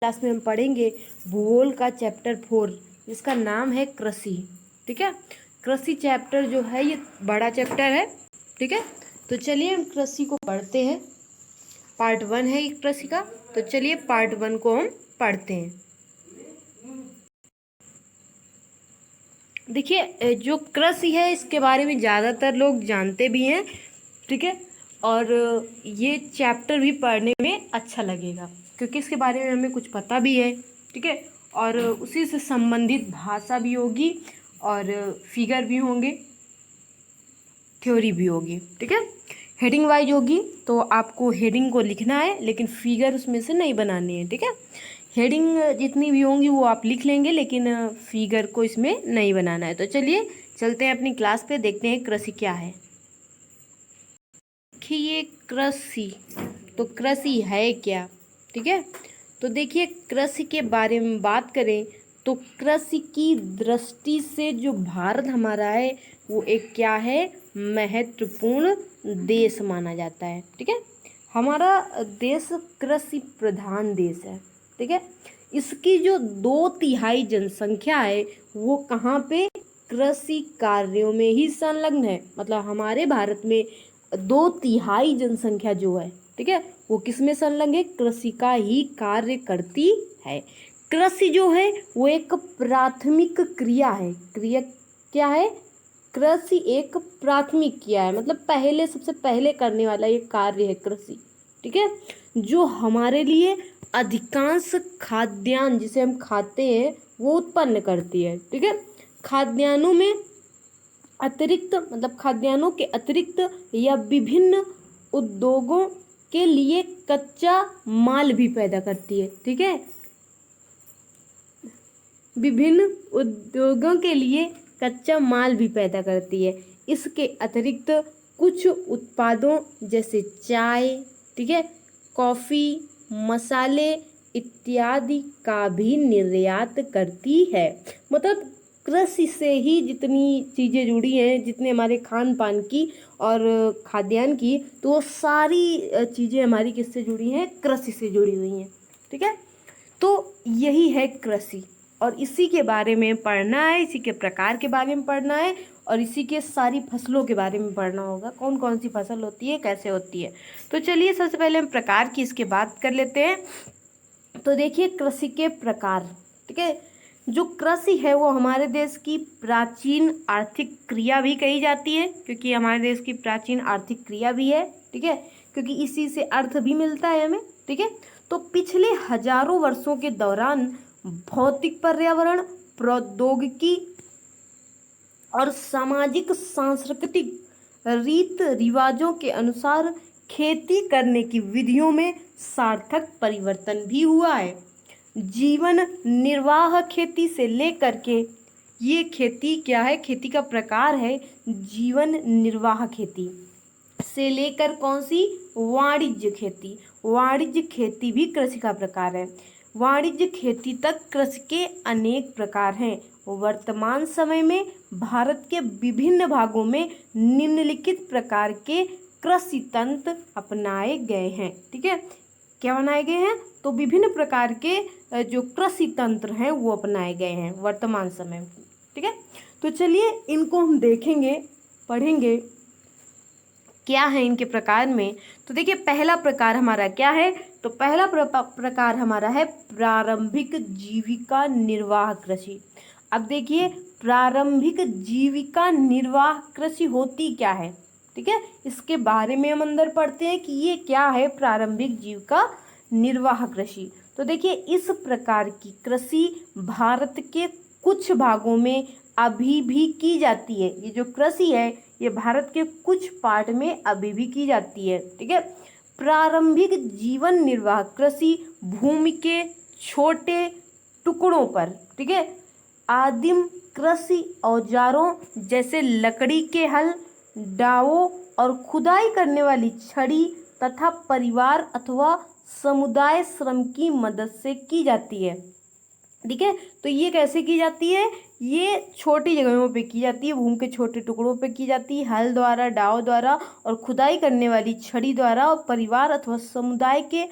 Class में हम पढ़ेंगे भूगोल का चैप्टर 4 जिसका नाम है कृषि। ठीक है, कृषि चैप्टर जो है ये बड़ा चैप्टर है। ठीक है, तो चलिए हम कृषि को पढ़ते हैं। पार्ट 1 है ये कृषि का, तो चलिए पार्ट 1 को हम पढ़ते हैं। देखिए, जो कृषि है इसके बारे में ज़्यादातर लोग जानते भी हैं। ठीक है, और ये चैप्टर भी पढ़ने में अच्छा लगेगा क्योंकि इसके बारे में हमें कुछ पता भी है। ठीक है, और उसी से संबंधित भाषा भी होगी और फिगर भी होंगे, थ्योरी भी होगी। ठीक है, हेडिंग वाइज होगी तो आपको हेडिंग को लिखना है लेकिन फिगर उसमें से नहीं बनानी है। ठीक है, हेडिंग जितनी भी होंगी वो आप लिख लेंगे लेकिन फिगर को इसमें नहीं बनाना है। तो चलिए चलते हैं अपनी क्लास पे, देखते हैं कृषि क्या है। देखिए कृषि, तो कृषि है क्या। ठीक है, तो देखिए कृषि के बारे में बात करें तो कृषि की दृष्टि से जो भारत हमारा है वो एक क्या है, महत्वपूर्ण देश माना जाता है। ठीक है, हमारा देश कृषि प्रधान देश है। ठीक है, इसकी जो 2/3 जनसंख्या है वो कहाँ पे, कृषि कार्यों में ही संलग्न है। मतलब हमारे भारत में 2/3 जनसंख्या जो है, ठीक है, वो किस में संलग्न है, कृषि का ही कार्य करती है। कृषि जो है वो एक प्राथमिक क्रिया है। क्रिया क्या है, कृषि एक प्राथमिक क्रिया है, मतलब पहले सबसे पहले करने वाला ये कार्य है कृषि। ठीक है, जो हमारे लिए अधिकांश खाद्यान्न जिसे हम खाते हैं वो उत्पन्न करती है। ठीक है, खाद्यान्नों में अतिरिक्त, मतलब खाद्यान्नों के अतिरिक्त या विभिन्न उद्योगों के लिए कच्चा माल भी पैदा करती है। ठीक है, विभिन्न उद्योगों के लिए कच्चा माल भी पैदा करती है। इसके अतिरिक्त कुछ उत्पादों जैसे चाय, ठीक है, कॉफ़ी, मसाले इत्यादि का भी निर्यात करती है। मतलब कृषि से ही जितनी चीज़ें जुड़ी हैं, जितने हमारे खान पान की और खाद्यान्न की, तो वो सारी चीज़ें हमारी किससे जुड़ी हैं, कृषि से जुड़ी हुई हैं। ठीक है, तो यही है कृषि और इसी के बारे में पढ़ना है, इसी के प्रकार के बारे में पढ़ना है और इसी के सारी फसलों के बारे में पढ़ना होगा, कौन कौन सी फसल होती है, कैसे होती है। तो चलिए सबसे पहले हम प्रकार की इसके बात कर लेते हैं। तो देखिए कृषि के प्रकार। ठीक है, जो कृषि है वो हमारे देश की प्राचीन आर्थिक क्रिया भी कही जाती है, क्योंकि हमारे देश की प्राचीन आर्थिक क्रिया भी है। ठीक है, क्योंकि इसी से अर्थ भी मिलता है हमें। ठीक है, तो पिछले हजारों वर्षों के दौरान भौतिक पर्यावरण, प्रौद्योगिकी और सामाजिक सांस्कृतिक रीत रिवाजों के अनुसार खेती करने की विधियों में सार्थक परिवर्तन भी हुआ है। जीवन निर्वाह खेती से लेकर के, ये खेती क्या है, खेती का प्रकार है जीवन निर्वाह खेती से लेकर कौन सी, वाणिज्य खेती। वाणिज्य खेती भी कृषि का प्रकार है। वाणिज्य खेती तक कृषि के अनेक प्रकार हैं। वर्तमान समय में भारत के विभिन्न भागों में निम्नलिखित प्रकार के कृषि तंत्र अपनाए गए हैं। ठीक है, क्या बनाए गए हैं, तो विभिन्न प्रकार के जो कृषि तंत्र हैं वो अपनाए गए हैं वर्तमान समय में। ठीक है, तो चलिए इनको हम देखेंगे, पढ़ेंगे क्या है इनके प्रकार में। तो देखिए पहला प्रकार हमारा क्या है, तो पहला प्रकार हमारा है प्रारंभिक जीविका निर्वाह कृषि। अब देखिए प्रारंभिक जीविका निर्वाह कृषि होती क्या है। ठीक है, इसके बारे में हम अंदर पढ़ते हैं कि ये क्या है प्रारंभिक जीविका निर्वाह कृषि। तो देखिए इस प्रकार की कृषि भारत के कुछ भागों में अभी भी की जाती है। ये जो कृषि है ये भारत के कुछ पार्ट में अभी भी की जाती है। ठीक है, प्रारंभिक जीवन निर्वाह कृषि भूमि के छोटे टुकड़ों पर, ठीक है, आदिम कृषि औजारों जैसे लकड़ी के हल, डावों और खुदाई करने वाली छड़ी तथा परिवार अथवा समुदाय श्रम की मदद से की जाती है। ठीक है, तो ये कैसे की जाती है, ये छोटी जगहों पे की जाती है, भूमि के छोटे टुकड़ों पे की जाती है, हल द्वारा, डाव द्वारा और खुदाई करने वाली छड़ी द्वारा और परिवार अथवा समुदाय के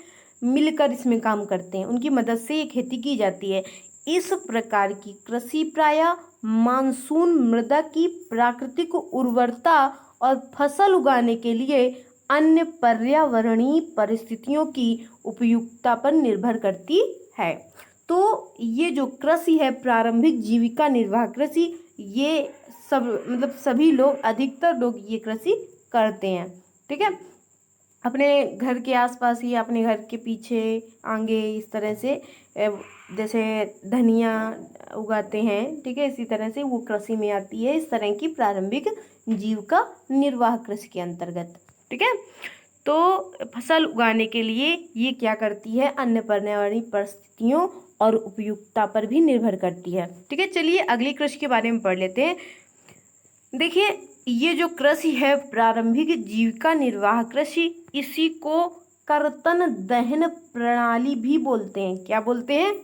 मिलकर इसमें काम करते हैं, उनकी मदद से ये खेती की जाती है। इस प्रकार की कृषि प्रायः मानसून मृदा की प्राकृतिक उर्वरता और फसल उगाने के लिए अन्य पर्यावरणीय परिस्थितियों की उपयुक्तता पर निर्भर करती है। तो ये जो कृषि है, प्रारंभिक जीविका निर्वाह कृषि, ये सब मतलब सभी लोग, अधिकतर लोग ये कृषि करते हैं। ठीक है, अपने घर के आसपास ही, अपने घर के पीछे आगे इस तरह से जैसे धनिया उगाते हैं। ठीक है, इसी तरह से वो कृषि में आती है, इस तरह की प्रारंभिक जीविका निर्वाह कृषि के अंतर्गत। ठीक है, तो फसल उगाने के लिए ये क्या करती है, अन्य पर्यावरणीय परिस्थितियों और उपयुक्तता पर भी निर्भर करती है। ठीक है, चलिए अगली कृषि के बारे में पढ़ लेते हैं। देखिए, ये जो कृषि है प्रारंभिक जीविका निर्वाह कृषि, इसी को कर्तन दहन प्रणाली भी बोलते हैं। क्या बोलते हैं?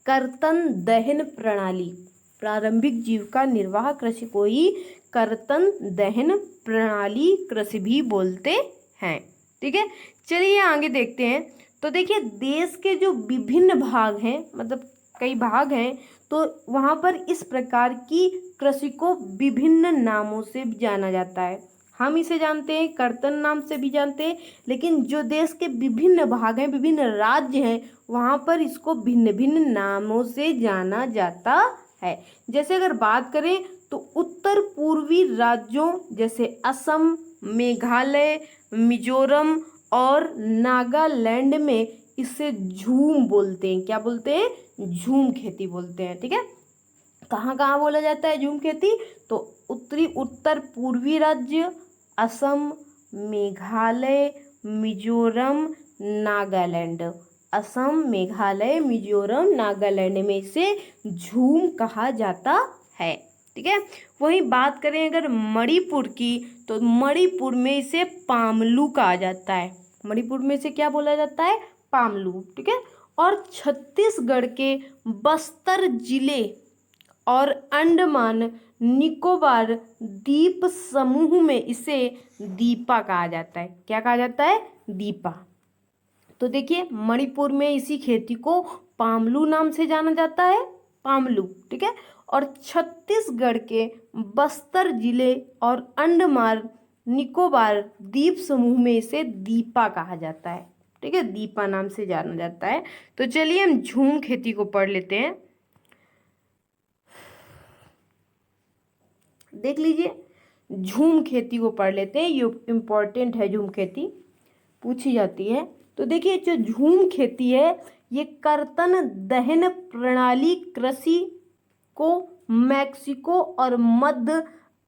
कर्तन दहन प्रणाली। प्रारंभिक जीविका निर्वाह कृषि को ही कर्तन दहन प्रणाली कृषि भी बोलते हैं। ठीक है, चलिए आगे देखते हैं। तो देखिए, देश के जो विभिन्न भाग हैं, मतलब कई भाग हैं, तो वहाँ पर इस प्रकार की कृषि को विभिन्न नामों से जाना जाता है। हम इसे जानते हैं कर्तन नाम से भी जानते हैं, लेकिन जो देश के विभिन्न भाग हैं, विभिन्न राज्य हैं, वहाँ पर इसको भिन्न भिन्न नामों से जाना जाता है। जैसे अगर बात करें तो उत्तर पूर्वी राज्यों जैसे असम, मेघालय, मिजोरम और नागालैंड में इसे झूम बोलते हैं। क्या बोलते हैं? झूम खेती बोलते हैं। ठीक है, कहाँ कहाँ बोला जाता है झूम खेती? तो उत्तर पूर्वी राज्य, असम, मेघालय, मिजोरम, नागालैंड। असम, मेघालय, मिजोरम, नागालैंड में इसे झूम कहा जाता है। ठीक है, वहीं बात करें अगर मणिपुर की, तो मणिपुर में इसे पामलू कहा जाता है। मणिपुर में इसे क्या बोला जाता है? पामलू। ठीक है, और छत्तीसगढ़ के बस्तर जिले और अंडमान निकोबार द्वीप समूह में इसे दीपा कहा जाता है। क्या कहा जाता है? दीपा। तो देखिए, मणिपुर में इसी खेती को पामलू नाम से जाना जाता है, पामलू। ठीक है, और छत्तीसगढ़ के बस्तर जिले और अंडमान निकोबार द्वीप समूह में इसे दीपा कहा जाता है। ठीक है, दीपा नाम से जाना जाता है। तो चलिए हम झूम खेती को पढ़ लेते हैं। देख लीजिए, झूम खेती को पढ़ लेते हैं, ये इम्पोर्टेंट है, झूम खेती पूछी जाती है। तो देखिए, जो झूम खेती है, ये कर्तन दहन प्रणाली कृषि को मैक्सिको और मध्य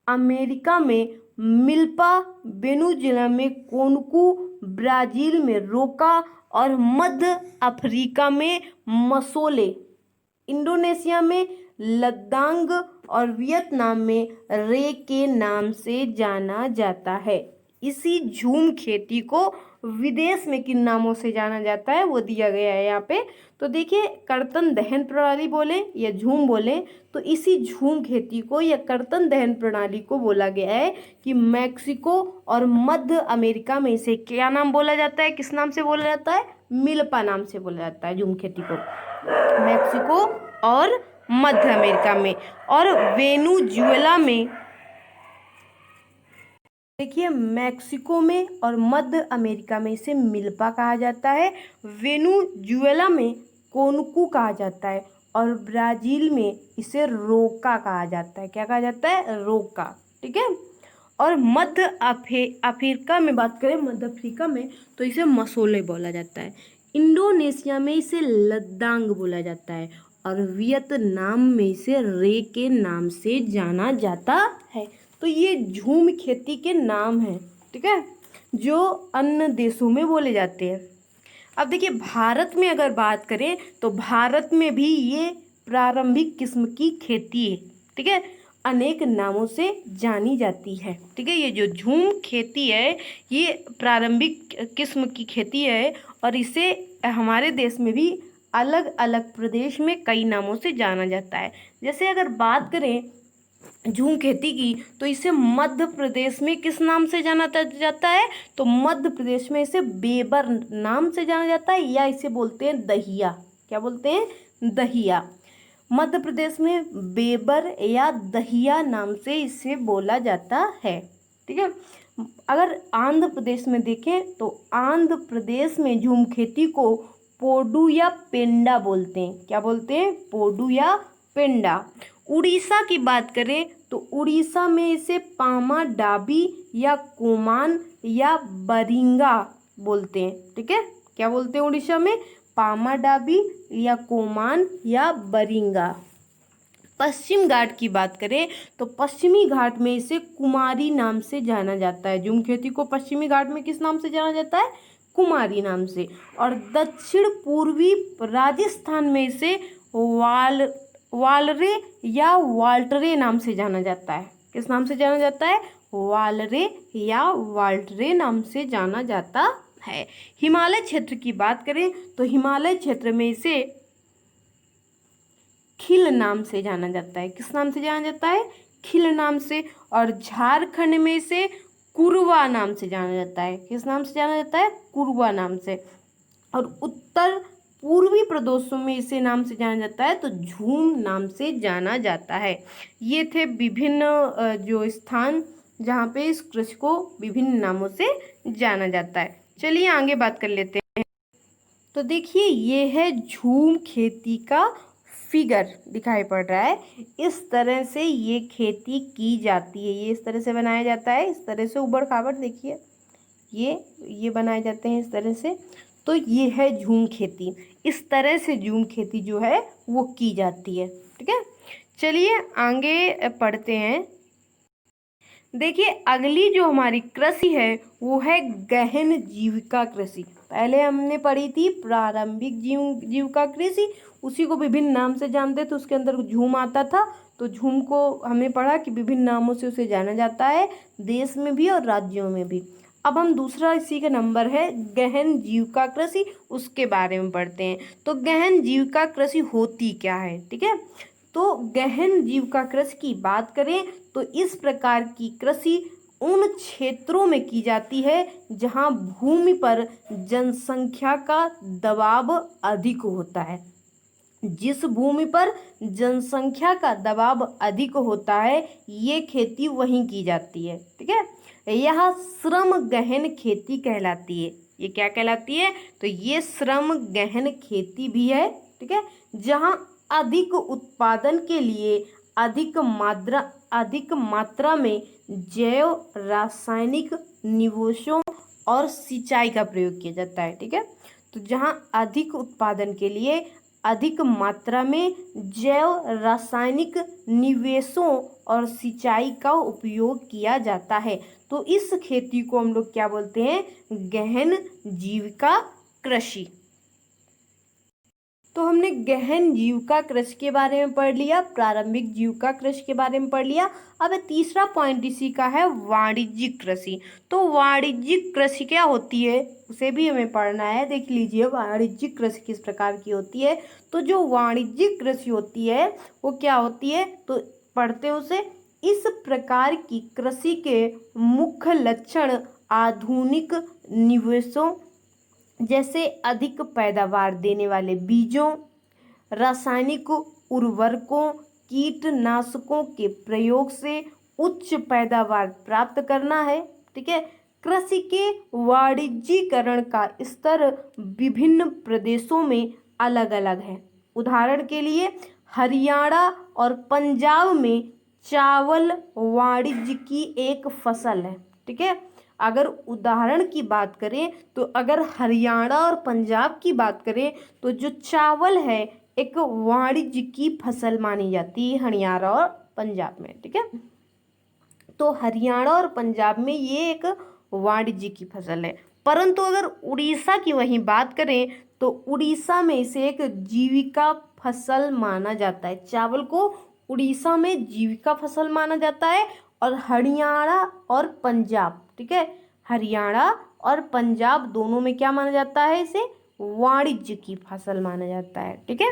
अमेरिका में मिल्पा, वेनेजुएला में कोनकू, ब्राजील में रोका और मध्य अफ्रीका में मसोले, इंडोनेशिया में लद्दांग और वियतनाम में रे के नाम से जाना जाता है। इसी झूम खेती को विदेश में किन नामों से जाना जाता है वो दिया गया है यहाँ पे। तो देखिए, कर्तन दहन प्रणाली बोले या झूम बोले, तो इसी झूम खेती को या कर्तन दहन प्रणाली को बोला गया है कि मैक्सिको और मध्य अमेरिका में इसे क्या नाम बोला जाता है? किस नाम से बोला जाता है? मिल्पा नाम से बोला जाता है झूम खेती को, मैक्सिको और मध्य अमेरिका में। और वेनेजुएला में, देखिए, मैक्सिको में और मध्य अमेरिका में इसे मिल्पा कहा जाता है, वेनेजुएला में कोनकू कहा जाता है और ब्राजील में इसे रोका कहा जाता है। क्या कहा जाता है? रोका। ठीक है, और मध्य अफ्रीका में बात करें, मध्य अफ्रीका में, तो इसे मसोले बोला जाता है। इंडोनेशिया में इसे लद्दांग बोला जाता है और वियतनाम में इसे रे के नाम से जाना जाता है। तो ये झूम खेती के नाम हैं। ठीक है, जो अन्य देशों में बोले जाते हैं। अब देखिए, भारत में अगर बात करें तो भारत में भी ये प्रारंभिक किस्म की खेती है। ठीक है, अनेक नामों से जानी जाती है। ठीक है, ये जो झूम खेती है ये प्रारंभिक किस्म की खेती है और इसे हमारे देश में भी अलग अलग प्रदेश में कई नामों से जाना जाता है। जैसे अगर बात करें झूम खेती की, तो इसे मध्य प्रदेश में किस नाम से जाना जाता है? तो मध्य प्रदेश में इसे बेबर नाम से जाना जाता है, या इसे बोलते हैं दहिया। क्या बोलते हैं? दहिया। मध्य प्रदेश में बेबर या दहिया नाम से इसे बोला जाता है। ठीक है। अगर आंध्र प्रदेश में देखें तो आंध्र प्रदेश में झूम खेती को पोडू या पेंडा बोलते हैं। क्या बोलते हैं? पोडू या पेंडा। उड़ीसा की बात करें तो उड़ीसा में इसे पामा डाबी या कोमान या बरिंगा बोलते हैं। ठीक है। क्या बोलते हैं उड़ीसा में? पामा डाबी या कोमान या बरिंगा। पश्चिम घाट की बात करें तो पश्चिमी घाट में इसे कुमारी नाम से जाना जाता है। झूम खेती को पश्चिमी घाट में किस नाम से जाना जाता है? कुमारी नाम से। और दक्षिण पूर्वी राजस्थान में इसे वालरे या वाल्टरे नाम से जाना जाता है। किस नाम से जाना जाता है? वालरे या वाल्टरे नाम से जाना जाता है। हिमालय क्षेत्र की बात करें तो हिमालय क्षेत्र में इसे खिल नाम से जाना जाता है। किस नाम से जाना जाता है? खिल नाम से। और झारखंड में इसे कुरवा नाम से जाना जाता है। किस नाम से जाना जाता है? कुरवा नाम से। और उत्तर पूर्वी प्रदेशों में इसे नाम से जाना जाता है तो झूम नाम से जाना जाता है। ये थे विभिन्न जो स्थान जहाँ पे इस कृषि को विभिन्न नामों से जाना जाता है। चलिए आगे बात कर लेते हैं। तो देखिए ये है झूम खेती का फिगर दिखाई पड़ रहा है। इस तरह से ये खेती की जाती है। ये इस तरह से बनाया जाता है, इस तरह से ऊबड़ खाबड़। देखिए ये बनाए जाते हैं इस तरह से। तो ये है झूम खेती। इस तरह से झूम खेती जो है वो की जाती है। ठीक है। चलिए आगे पढ़ते हैं। देखिए अगली जो हमारी कृषि है वो है गहन जीविका कृषि। पहले हमने पढ़ी थी प्रारंभिक जीविका कृषि, उसी को विभिन्न नाम से जानते थे। उसके अंदर झूम आता था, तो झूम को हमने पढ़ा कि विभिन्न नामों से उसे जाना जाता है, देश में भी और राज्यों में भी। अब हम दूसरा इसी का नंबर है गहन जीविका कृषि, उसके बारे में पढ़ते हैं। तो गहन जीविका कृषि होती क्या है? ठीक है। तो गहन जीविका कृषि की बात करें तो इस प्रकार की कृषि उन क्षेत्रों में की जाती है जहां भूमि पर जनसंख्या का दबाव अधिक होता है। जिस भूमि पर जनसंख्या का दबाव अधिक होता है ये खेती वहीं की जाती है। ठीक है। यह श्रम गहन खेती कहलाती है। ये क्या कहलाती है? तो ये श्रम गहन खेती भी है। ठीक है। जहां अधिक उत्पादन के लिए अधिक मात्रा में जैव रासायनिक निवेशों और सिंचाई का प्रयोग किया जाता है। ठीक है। तो जहां अधिक उत्पादन के लिए अधिक मात्रा में जैव रासायनिक निवेशों और सिंचाई का उपयोग किया जाता है, तो इस खेती को हम लोग क्या बोलते हैं? गहन जीविका कृषि। तो हमने गहन जीविका कृषि के बारे में पढ़ लिया, प्रारंभिक जीविका कृषि के बारे में पढ़ लिया। अब तीसरा पॉइंट इसी का है वाणिज्यिक कृषि। तो वाणिज्यिक कृषि क्या होती है उसे भी हमें पढ़ना है। देख लीजिए वाणिज्यिक कृषि किस प्रकार की होती है। तो जो वाणिज्यिक कृषि होती है वो क्या होती है? तो पढ़ते हैं उसे। इस प्रकार की कृषि के मुख्य लक्षण आधुनिक निवेशों जैसे अधिक पैदावार देने वाले बीजों, रासायनिक उर्वरकों, कीटनाशकों के प्रयोग से उच्च पैदावार प्राप्त करना है। ठीक है। कृषि के वाणिज्यीकरण का स्तर विभिन्न प्रदेशों में अलग अलग है। उदाहरण के लिए हरियाणा और पंजाब में चावल वाणिज्य की एक फसल है। ठीक है। अगर उदाहरण की बात करें तो अगर हरियाणा और पंजाब की बात करें तो जो चावल है एक वाणिज्य की फसल मानी जाती है हरियाणा और पंजाब में। ठीक है। तो हरियाणा और पंजाब में ये एक वाणिज्य की फसल है। परंतु अगर उड़ीसा की वहीं बात करें तो उड़ीसा में इसे एक जीविका फसल माना जाता है। चावल को उड़ीसा में जीविका फसल माना जाता है। और हरियाणा और पंजाब, ठीक है, हरियाणा और पंजाब दोनों में क्या माना जाता है? इसे वाणिज्य की फसल माना जाता है। ठीक है।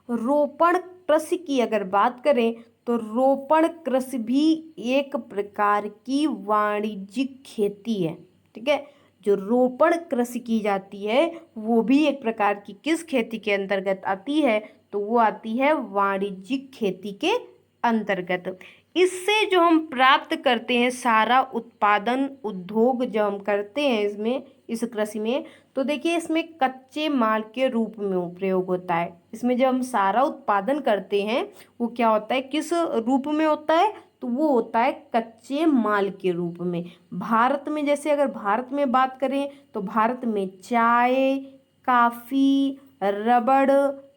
रोपण कृषि की अगर बात करें तो रोपण कृषि भी एक प्रकार की वाणिज्यिक खेती है। ठीक है, जो रोपण कृषि की जाती है वो भी एक प्रकार की किस खेती के अंतर्गत आती है, तो वो आती है वाणिज्यिक खेती के अंतर्गत। इससे जो हम प्राप्त करते हैं सारा उत्पादन उद्योग जो हम करते हैं इसमें, इस कृषि में, तो देखिए इसमें कच्चे माल के रूप में प्रयोग होता है। इसमें जब हम सारा उत्पादन करते हैं वो क्या होता है, किस रूप में होता है, तो वो होता है कच्चे माल के रूप में। भारत में जैसे अगर भारत में बात करें तो भारत में चाय, काफी, रबड़,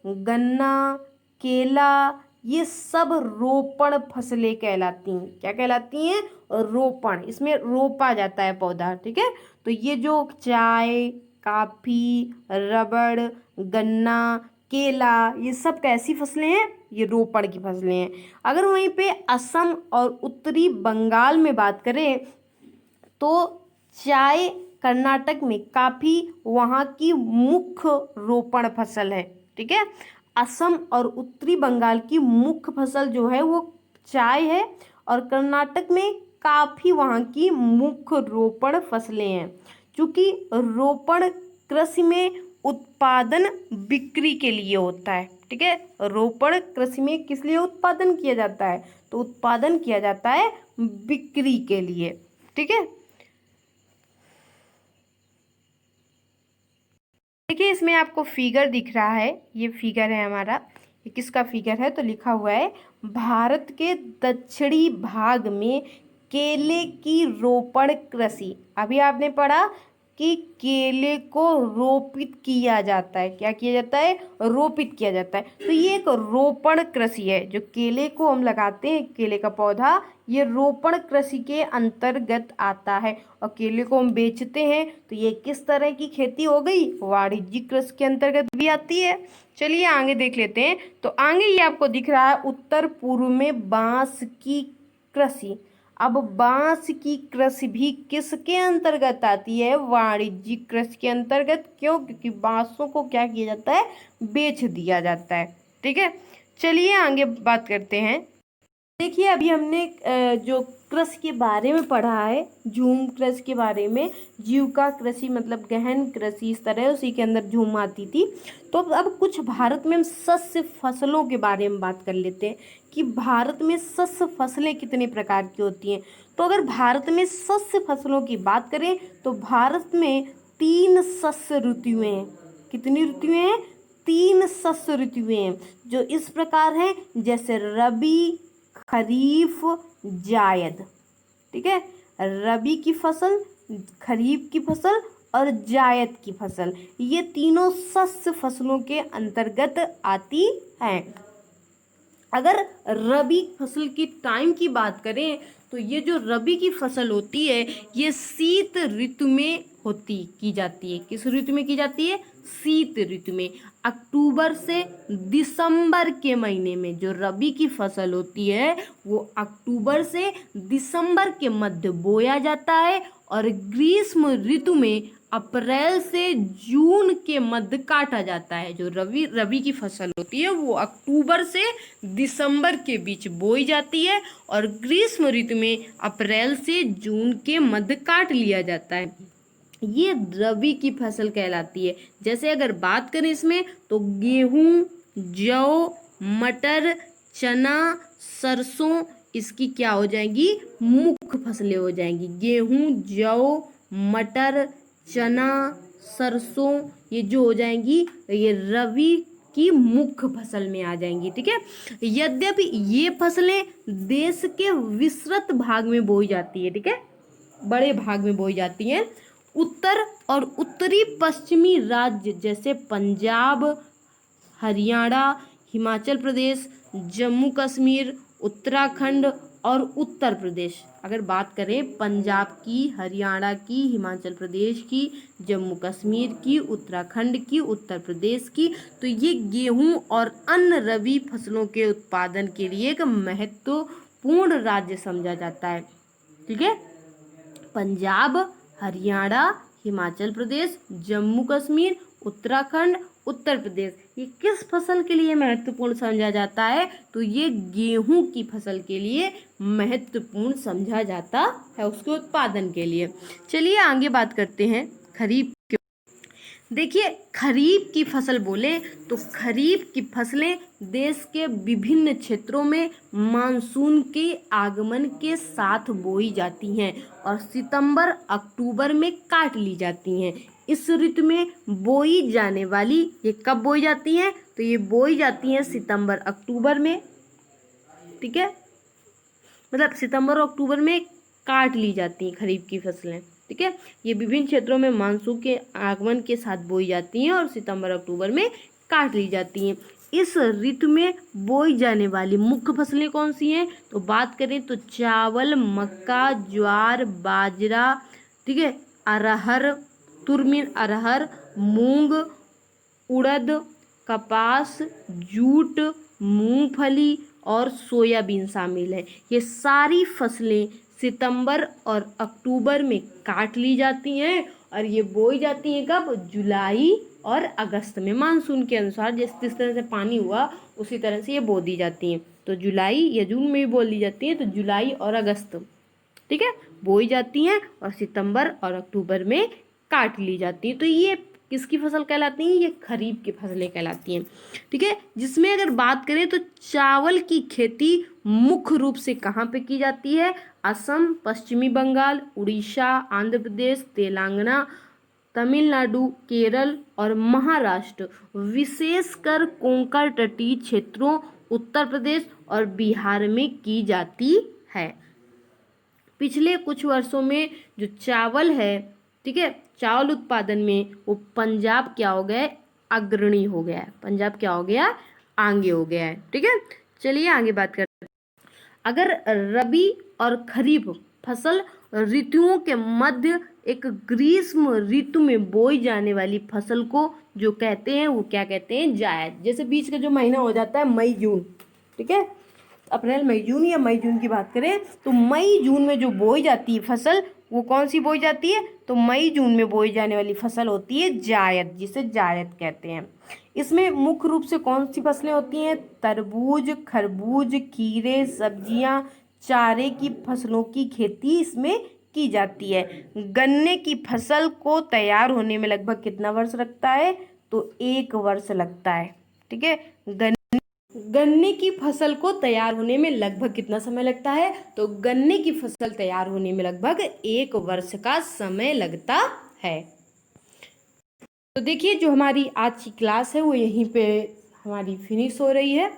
गन्ना, केला, ये सब रोपण फसलें कहलाती हैं। क्या कहलाती हैं, रोपण, इसमें रोपा जाता है पौधा। ठीक है, तो ये जो चाय, काफी, रबड़, गन्ना, केला, ये सब कैसी फसलें हैं, ये रोपण की फसलें हैं। अगर वहीं पे असम और उत्तरी बंगाल में बात करें तो चाय कर्नाटक में, काफी वहाँ की मुख्य रोपण फसल है। ठीक है, असम और उत्तरी बंगाल की मुख्य फसल जो है वो चाय है और कर्नाटक में काफी वहाँ की मुख्य रोपण फसलें हैं। चूंकि रोपण कृषि में उत्पादन बिक्री के लिए होता है। ठीक है, रोपण कृषि में किस लिए उत्पादन किया जाता है, तो उत्पादन किया जाता है बिक्री के लिए। ठीक है, देखिए इसमें आपको फिगर दिख रहा है, ये फिगर है हमारा, ये किसका फिगर है, तो लिखा हुआ है भारत के दक्षिणी भाग में केले की रोपण कृषि। अभी आपने पढ़ा कि केले को रोपित किया जाता है। क्या किया जाता है, रोपित किया जाता है। तो ये एक रोपण कृषि है, जो केले को हम लगाते हैं, केले का पौधा, ये रोपण कृषि के अंतर्गत आता है। और केले को हम बेचते हैं, तो ये किस तरह की खेती हो गई, वाणिज्यिक कृषि के अंतर्गत भी आती है। चलिए आगे देख लेते हैं। तो आगे ये आपको दिख रहा है उत्तर पूर्व में बांस की कृषि। अब बांस की कृषि भी किसके अंतर्गत आती है, वाणिज्यिक कृषि के अंतर्गत। क्यों, क्योंकि बांसों को क्या किया जाता है, बेच दिया जाता है। ठीक है, चलिए आगे बात करते हैं। देखिए अभी हमने जो कृषि के बारे में पढ़ा है, झूम कृषि के बारे में, जीविका कृषि मतलब गहन कृषि, इस तरह उसी के अंदर झूम आती थी। तो अब कुछ भारत में हम शस्य फसलों के बारे में बात कर लेते हैं कि भारत में शस्य फसलें कितने प्रकार की होती हैं। तो अगर भारत में शस्य फसलों की बात करें तो भारत में 3 शस्य ऋतुएं हैं। कितनी ऋतुएं हैं, 3 शस्य ऋतुएं हैं, जो इस प्रकार हैं, जैसे रबी, खरीफ, जायद। ठीक है, रबी की फसल, खरीफ की फसल और जायद की फसल, ये तीनों शस्य फसलों के अंतर्गत आती हैं। अगर रबी फसल की टाइम की बात करें तो ये जो रबी की फसल होती है ये शीत ऋतु में की जाती है। किस ऋतु में की जाती है, शीत ऋतु में। अक्टूबर से दिसंबर के महीने में जो रबी की फसल होती है वो अक्टूबर से दिसंबर के मध्य बोया जाता है और ग्रीष्म ऋतु में अप्रैल से जून के मध्य काटा जाता है। जो रबी की फसल होती है वो अक्टूबर से दिसंबर के बीच बोई जाती है और ग्रीष्म ऋतु में अप्रैल से जून के मध्य काट लिया जाता है। ये रबी की फसल कहलाती है। जैसे अगर बात करें इसमें तो गेहूं, जौ, मटर, चना, सरसों, इसकी क्या हो जाएंगी, मुख्य फसलें हो जाएंगी। गेहूं, जौ, मटर, चना, सरसों, ये जो हो जाएंगी ये रबी की मुख्य फसल में आ जाएंगी। ठीक है, यद्यपि ये फसलें देश के विस्तृत भाग में बोई जाती है। ठीक है, बड़े भाग में बोई जाती हैं। उत्तर और उत्तरी पश्चिमी राज्य जैसे पंजाब, हरियाणा, हिमाचल प्रदेश, जम्मू कश्मीर, उत्तराखंड और उत्तर प्रदेश, अगर बात करें पंजाब की, हरियाणा की, हिमाचल प्रदेश की, जम्मू कश्मीर की, उत्तराखंड की, उत्तर प्रदेश की, तो ये गेहूं और अन्य रबी फसलों के उत्पादन के लिए एक महत्वपूर्ण राज्य समझा जाता है। ठीक है, पंजाब, हरियाणा, हिमाचल प्रदेश, जम्मू कश्मीर, उत्तराखंड, उत्तर प्रदेश। ये किस फसल के लिए महत्वपूर्ण समझा जाता है? तो ये गेहूं की फसल के लिए महत्वपूर्ण समझा जाता है, उसके उत्पादन के लिए। चलिए आगे बात करते हैं खरीफ के। देखिए, खरीफ की फसल बोले तो खरीफ की फसलें देश के विभिन्न क्षेत्रों में मानसून के आगमन के साथ बोई जाती हैं और सितंबर अक्टूबर में काट ली जाती हैं। इस ऋतु में बोई जाने वाली, ये कब बोई जाती हैं? तो ये बोई जाती हैं सितंबर अक्टूबर में, ठीक है, मतलब सितंबर और अक्टूबर में काट ली जाती हैं खरीफ की फसलें, ठीक है। ये विभिन्न क्षेत्रों में मानसून के आगमन के साथ बोई जाती हैं और सितंबर अक्टूबर में काट ली जाती हैं। इस ऋतु में बोई जाने वाली मुख्य फसलें कौन सी हैं? तो बात करें तो चावल, मक्का, ज्वार, बाजरा, ठीक है, अरहर, तुरमिन अरहर, मूंग, उड़द, कपास, जूट, मूंगफली और सोयाबीन शामिल है। ये सारी फसलें सितंबर और अक्टूबर में काट ली जाती हैं और ये बोई जाती हैं कब? जुलाई और अगस्त में। मानसून के अनुसार जिस तरह से पानी हुआ उसी तरह से ये बो दी जाती हैं। तो जुलाई या जून में भी बो दी जाती हैं, तो जुलाई और अगस्त, ठीक है, बोई जाती हैं और सितंबर और अक्टूबर में काट ली जाती हैं। तो ये किसकी फसल कहलाती हैं? ये खरीफ की फसलें कहलाती हैं, ठीक है। जिसमें अगर बात करें तो चावल की खेती मुख्य रूप से कहाँ पे की जाती है? असम, पश्चिमी बंगाल, उड़ीसा, आंध्र प्रदेश, तेलंगाना, तमिलनाडु, केरल और महाराष्ट्र, विशेषकर कोंकण तटीय क्षेत्रों, उत्तर प्रदेश और बिहार में की जाती है। पिछले कुछ वर्षों में जो चावल है, ठीक है, चावल उत्पादन में वो पंजाब क्या हो गया है? अग्रणी हो गया है। पंजाब क्या हो गया? आगे हो गया है, ठीक है। चलिए आगे बात करते हैं। अगर रबी और खरीफ फसल ऋतुओं के मध्य एक ग्रीष्म ऋतु में बोई जाने वाली फसल को जो कहते हैं वो क्या कहते हैं? जायद। जैसे बीच का जो महीना हो जाता है मई जून, ठीक है, अप्रैल मई जून या मई जून की बात करें तो मई जून में जो बोई जाती है फसल वो कौन सी बोई जाती है? तो मई जून में बोई जाने वाली फसल होती है जायद, जिसे जायद कहते हैं। इसमें मुख्य रूप से कौन सी फसलें होती हैं? तरबूज, खरबूज, खीरे, सब्जियां, चारे की फसलों की खेती इसमें की जाती है। गन्ने की फसल को तैयार होने में लगभग कितना वर्ष लगता है? तो 1 वर्ष लगता है, ठीक है। गन्ने की फसल को तैयार होने में लगभग कितना समय लगता है? तो गन्ने की फसल तैयार होने में लगभग 1 वर्ष का समय लगता है। तो देखिए, जो हमारी आज की क्लास है वो यहीं पे हमारी फिनिश हो रही है।